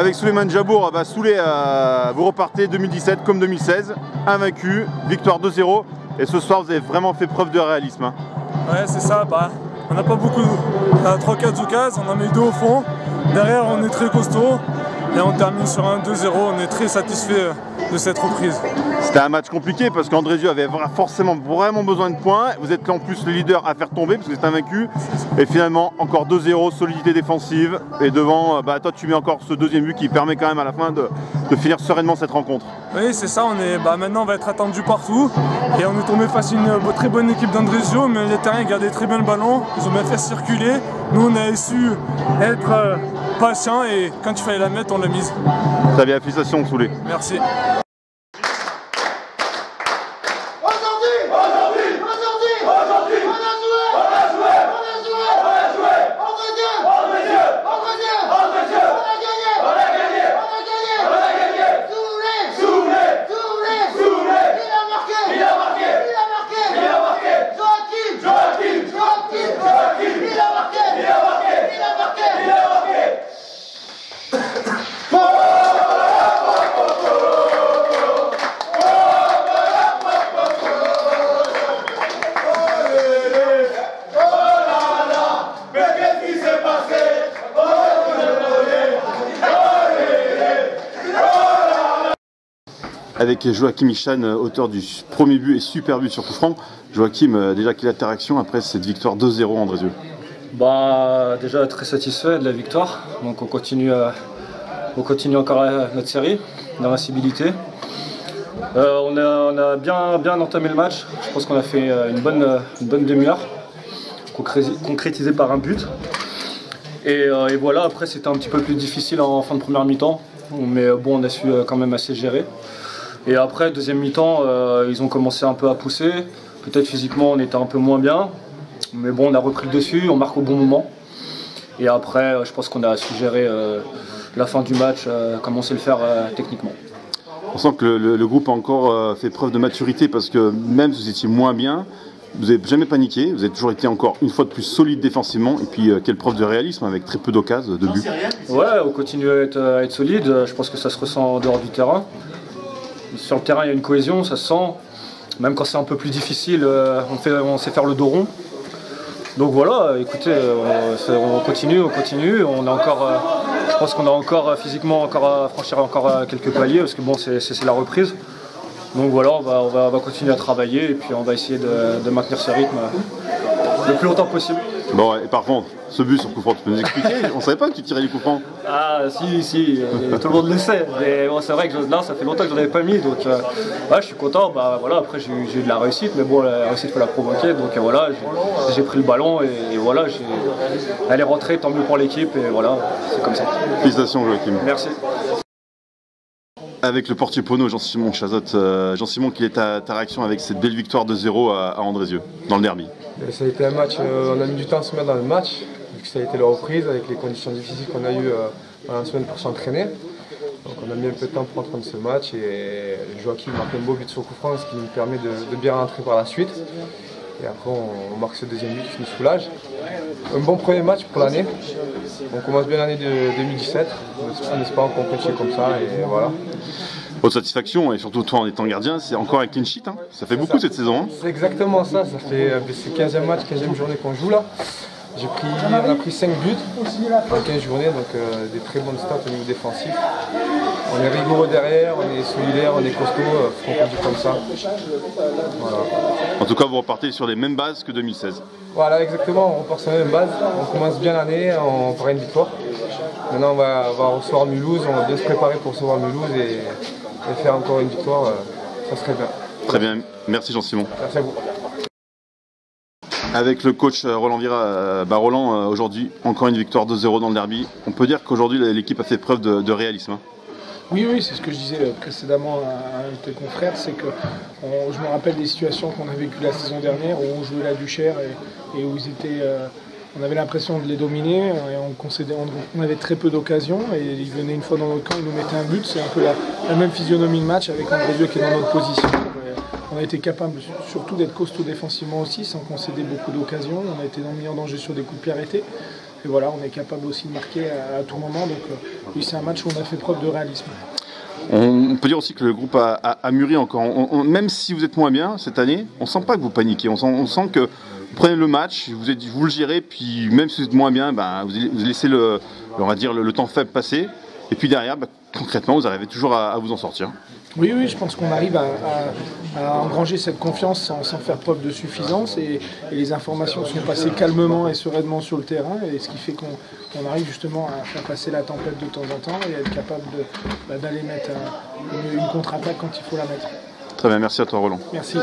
avec Souleymane Jabour, Souley, vous repartez 2017 comme 2016, invaincu, victoire 2-0. Et ce soir, vous avez vraiment fait preuve de réalisme. Hein. Ouais, c'est ça. On n'a pas beaucoup. On a 3-4 occasions, on en met 2 au fond. Derrière, on est très costaud. Et on termine sur un 2-0. On est très satisfait de cette reprise. C'était un match compliqué parce qu'Andrézieux avait forcément vraiment besoin de points. Vous êtes là en plus le leader à faire tomber parce que c'est invaincu. Et finalement, encore 2-0, solidité défensive. Et devant, toi, tu mets encore ce deuxième but qui permet quand même à la fin de finir sereinement cette rencontre. Oui, c'est ça. Maintenant, on va être attendu partout. Et on est tombé face à une très bonne équipe d'Andrézieux. Mais les terrains gardaient très bien le ballon. Ils ont bien fait circuler. Nous, on a su être patient et quand il fallait la mettre, on l'a mise. Très bien, félicitations Souley. Merci. Avec Joachim Ichan, auteur du premier but et super but sur coup franc. Joachim, déjà quelle est ta réaction après cette victoire 2-0 Andrézieux? Déjà très satisfait de la victoire. Donc on continue encore notre série d'invincibilité. On a bien entamé le match. Je pense qu'on a fait une bonne demi-heure, concrétisée par un but. Et voilà, après c'était un petit peu plus difficile en fin de première mi-temps. Mais bon, on a su quand même assez gérer. Et après, deuxième mi-temps, ils ont commencé un peu à pousser. Peut-être physiquement, on était un peu moins bien. Mais bon, on a repris le dessus, on marque au bon moment. Et après, je pense qu'on a su gérer la fin du match, comme on sait le faire techniquement. On sent que le groupe a encore fait preuve de maturité parce que même si vous étiez moins bien, vous n'avez jamais paniqué. Vous avez toujours été encore une fois de plus solide défensivement. Et puis, quelle preuve de réalisme avec très peu d'occasions, de buts. Ouais, on continue à être solide. Je pense que ça se ressent en dehors du terrain. Sur le terrain, il y a une cohésion, ça se sent. Même quand c'est un peu plus difficile, on sait faire le dos rond. Donc voilà, écoutez, on continue. On a encore, je pense qu'on a encore physiquement à franchir quelques paliers parce que bon, c'est la reprise. Donc voilà, on va continuer à travailler et puis on va essayer de maintenir ce rythme le plus longtemps possible. Bon, et par contre, ce but sur coup franc, tu peux nous expliquer? On savait pas que tu tirais les coups francs. Ah si, tout le monde le sait. Mais bon, c'est vrai que là, ça fait longtemps que j'en avais pas mis, donc je suis content. Voilà, après j'ai eu de la réussite, mais bon, la réussite faut la provoquer. Donc voilà, j'ai pris le ballon et voilà, elle est rentrée, tant mieux pour l'équipe et voilà, c'est comme ça. Félicitations Joachim. Merci. Avec le portier Pono, Jean-Simon Chazot. Jean-Simon, quelle est ta réaction avec cette belle victoire de 0 à Andrézieux, dans le derby? Ça a été un match, on a mis du temps à se mettre dans le match, vu que ça a été la reprise avec les conditions difficiles qu'on a eues pendant la semaine pour s'entraîner. Donc on a mis un peu de temps pour entendre ce match et Joachim marque un beau but sur coup franc, ce qui nous permet de bien rentrer par la suite. Et après on marque ce deuxième but qui nous soulage. Un bon premier match pour l'année. On commence bien l'année de 2017, en espérant qu'on continue comme ça et voilà. Votre satisfaction, et surtout toi en étant gardien, c'est encore un clean sheet, hein. Ça fait beaucoup cette saison. Hein. C'est exactement ça, c'est 15e match, 15e journée qu'on joue là. On a pris 5 buts en 15 journées, donc des très bonnes stats au niveau défensif. On est rigoureux derrière, on est solidaire, on est costaud, faut qu'on dise comme ça. Voilà. En tout cas, vous repartez sur les mêmes bases que 2016. Voilà, exactement, on repart sur les mêmes bases. On commence bien l'année, on fera une victoire. Maintenant, on va recevoir Mulhouse, on va bien se préparer pour recevoir Mulhouse et faire encore une victoire, ça serait bien. Très bien, merci Jean-Simon. Merci à vous. Avec le coach Roland Vira, Roland, aujourd'hui, encore une victoire 2-0 dans le derby. On peut dire qu'aujourd'hui, l'équipe a fait preuve de réalisme. Hein. Oui, c'est ce que je disais précédemment à tes confrères, c'est que je me rappelle des situations qu'on a vécues la saison dernière où on jouait la Duchère et où ils étaient, on avait l'impression de les dominer et on avait très peu d'occasions et ils venaient une fois dans notre camp, ils nous mettaient un but. C'est un peu la même physionomie de match avec Andrézieux qui est dans notre position. On a été capable surtout d'être costaud défensivement aussi, sans concéder beaucoup d'occasions. On a été mis en danger sur des coups de pied arrêtés. voilà, on est capable aussi de marquer à tout moment. Donc oui, c'est un match où on a fait preuve de réalisme. On peut dire aussi que le groupe a mûri encore. Même si vous êtes moins bien cette année, on ne sent pas que vous paniquez. On sent que vous prenez le match, vous le gérez, puis même si vous êtes moins bien, vous laissez le temps faible passer. Et puis derrière, concrètement, vous arrivez toujours à vous en sortir. Oui, je pense qu'on arrive à engranger cette confiance sans faire preuve de suffisance et les informations sont passées calmement et sereinement sur le terrain, et ce qui fait qu'on arrive justement à faire passer la tempête de temps en temps et à être capable d'aller mettre une contre-attaque quand il faut la mettre. Très bien, merci à toi Roland. Merci.